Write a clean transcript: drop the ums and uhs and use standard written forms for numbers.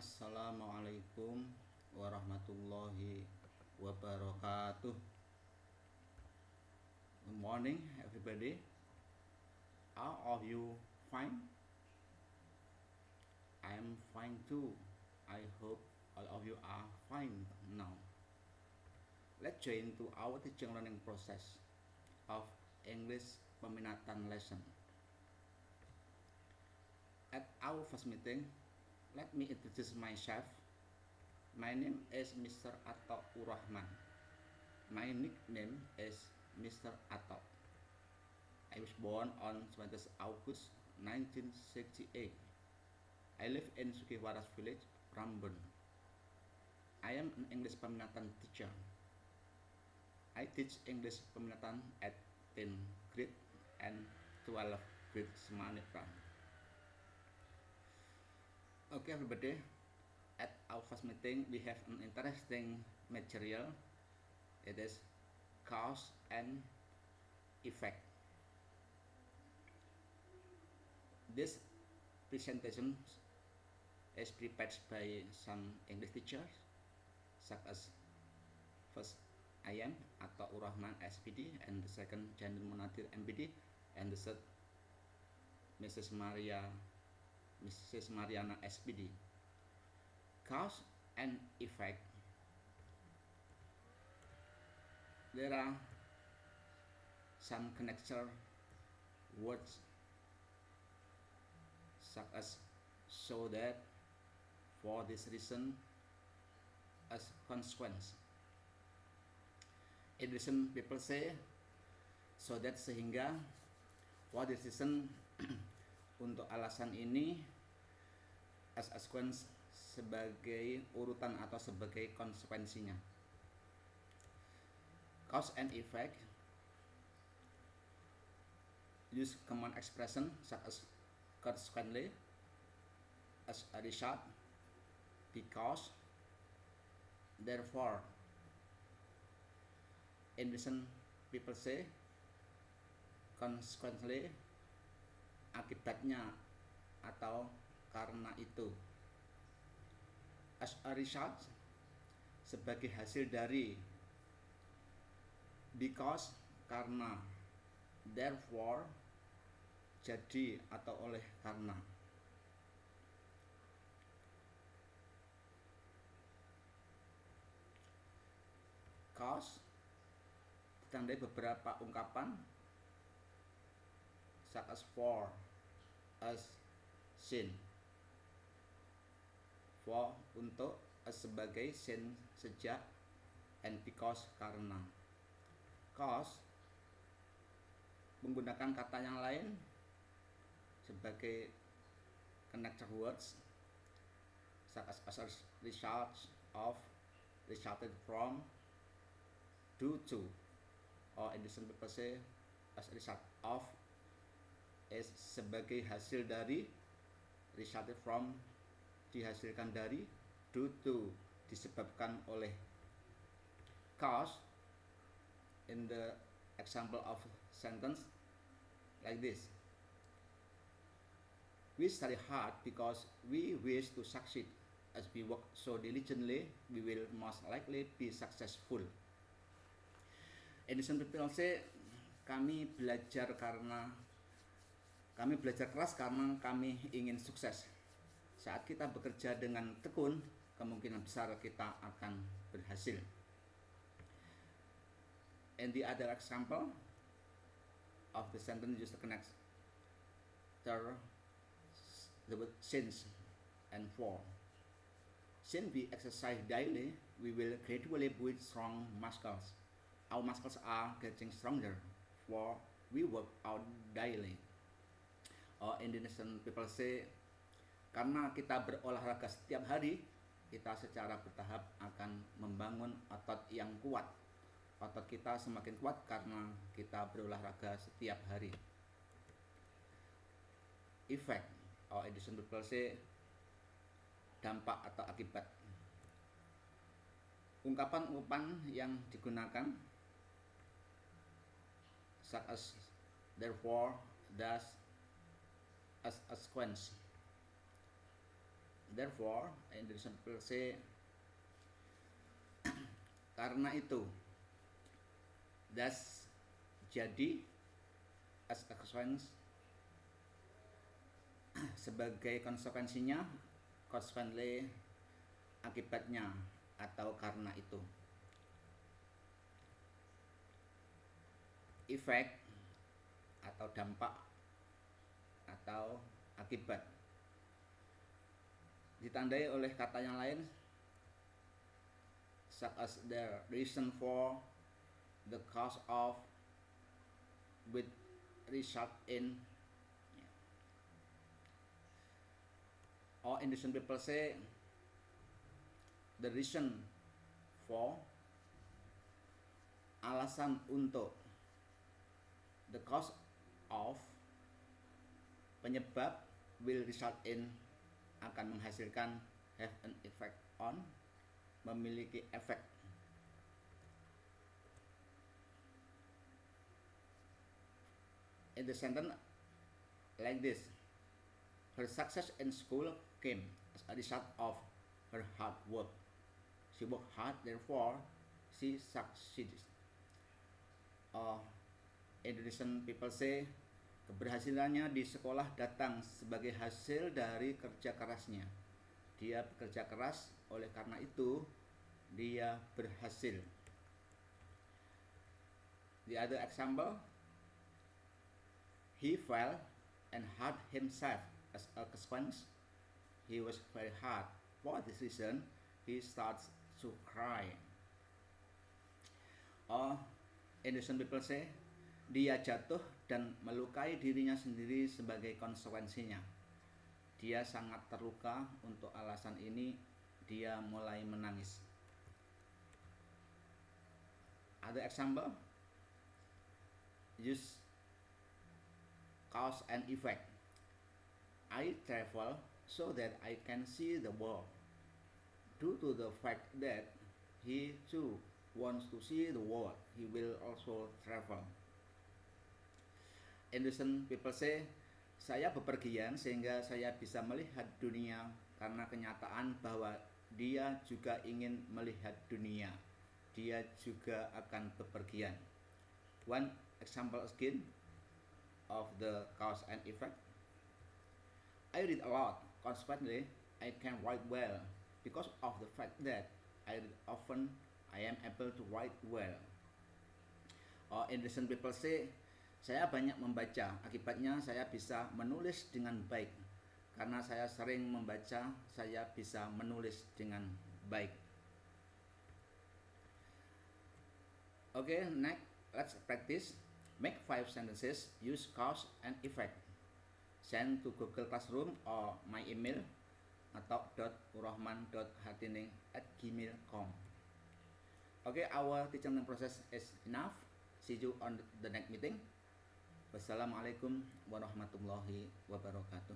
Assalamualaikum warahmatullahi wabarakatuh. Good morning, everybody. Are all you fine? I am fine too. I hope all of you are fine now. Let's join to our teaching learning process of English peminatan lesson. At our first meeting, let me introduce myself. My name is Mr. Ato Urahman. My nickname is Mr. Ato. I was born on 20th August 1968. I live in Sukiwaras village, Prambon. I am an English peminatan teacher. I teach English peminatan at 10th grade and 12th grade Semanipra. Okay, everybody. At our first meeting, we have an interesting material. It is cause and effect. This presentation is prepared by some English teachers, such as first I am Ato Urahman SPD, and the second Janil Munatir MPD, and the third Mrs. Mariana SPD. Cause and effect. There are some connector words such as so that, for this reason, as consequence. In addition, people say so that, sehingga, for this reason, untuk alasan ini, as consequence, sebagai urutan atau sebagai konsekuensinya. Cause and effect use common expression such as consequently, as a result, because, therefore. In addition, people say consequently, akibatnya atau karena itu. As a result, sebagai hasil dari. Because, karena. Therefore, jadi atau oleh karena. Cause ditandai beberapa ungkapan such as for, as, since. For, untuk, as, sebagai, since, sejak, and because, karena. Cause menggunakan kata yang lain sebagai connector words such as a result of, resulted from, due to, or in addition people say as a result of, is sebagai hasil dari, resulted from, dihasilkan dari, due to, disebabkan oleh. Cause in the example of sentence like this: we study hard because we wish to succeed. As we work so diligently, we will most likely be successful. In addition, people say kami belajar keras karena kami ingin sukses. Saat kita bekerja dengan tekun, kemungkinan besar kita akan berhasil. And the other example of the sentence used to connect the word since and for. Since we exercise daily, we will gradually build strong muscles. Our muscles are getting stronger, for we work out daily. Or Indonesian people say, karena kita berolahraga setiap hari, kita secara bertahap akan membangun otot yang kuat. Otot kita semakin kuat karena kita berolahraga setiap hari. Effect, or addition people say, dampak atau akibat. Ungkapan-ungkapan yang digunakan such as therefore, thus, as a consequence. Therefore, Indonesian people say, karena itu. Thus, jadi, as a consequence, sebagai konsekuensinya, consequently, akibatnya, atau karena itu. Effect atau dampak atau akibat ditandai oleh kata yang lain, such as the reason for, the cause of, with, result in. Or Indonesian people say the reason for, alasan untuk, the cause of, penyebab, will result in, akan menghasilkan, have an effect on, memiliki efek. In the sentence like this, her success in school came as a result of her hard work. She worked hard, therefore she succeeded. Indonesian people say, keberhasilannya di sekolah datang sebagai hasil dari kerja kerasnya. Dia bekerja keras, oleh karena itu dia berhasil. The other example, he fell and hurt himself as a consequence. He was very hard. For this reason, he starts to cry. Or Indonesian people say, dia jatuh dan melukai dirinya sendiri sebagai konsekuensinya. Dia sangat terluka, untuk alasan ini dia mulai menangis. Other example, use cause and effect. I travel so that I can see the world. Due to the fact that he too wants to see the world, he will also travel. Indonesian people say, saya bepergian sehingga saya bisa melihat dunia, karena kenyataan bahwa dia juga ingin melihat dunia. Dia juga akan bepergian. One example again of the cause and effect. I read a lot. Consequently, I can write well. Because of the fact that I read often, I am able to write well. Or Indonesian people say, saya banyak membaca, akibatnya saya bisa menulis dengan baik. Karena saya sering membaca, saya bisa menulis dengan baik. Okay, next, let's practice. Make 5 sentences, use cause and effect. Send to Google Classroom or my email atau .urahman.hartining@gmail.com. Okay, our teaching process is enough. See you on the next meeting. Wassalamualaikum warahmatullahi wabarakatuh.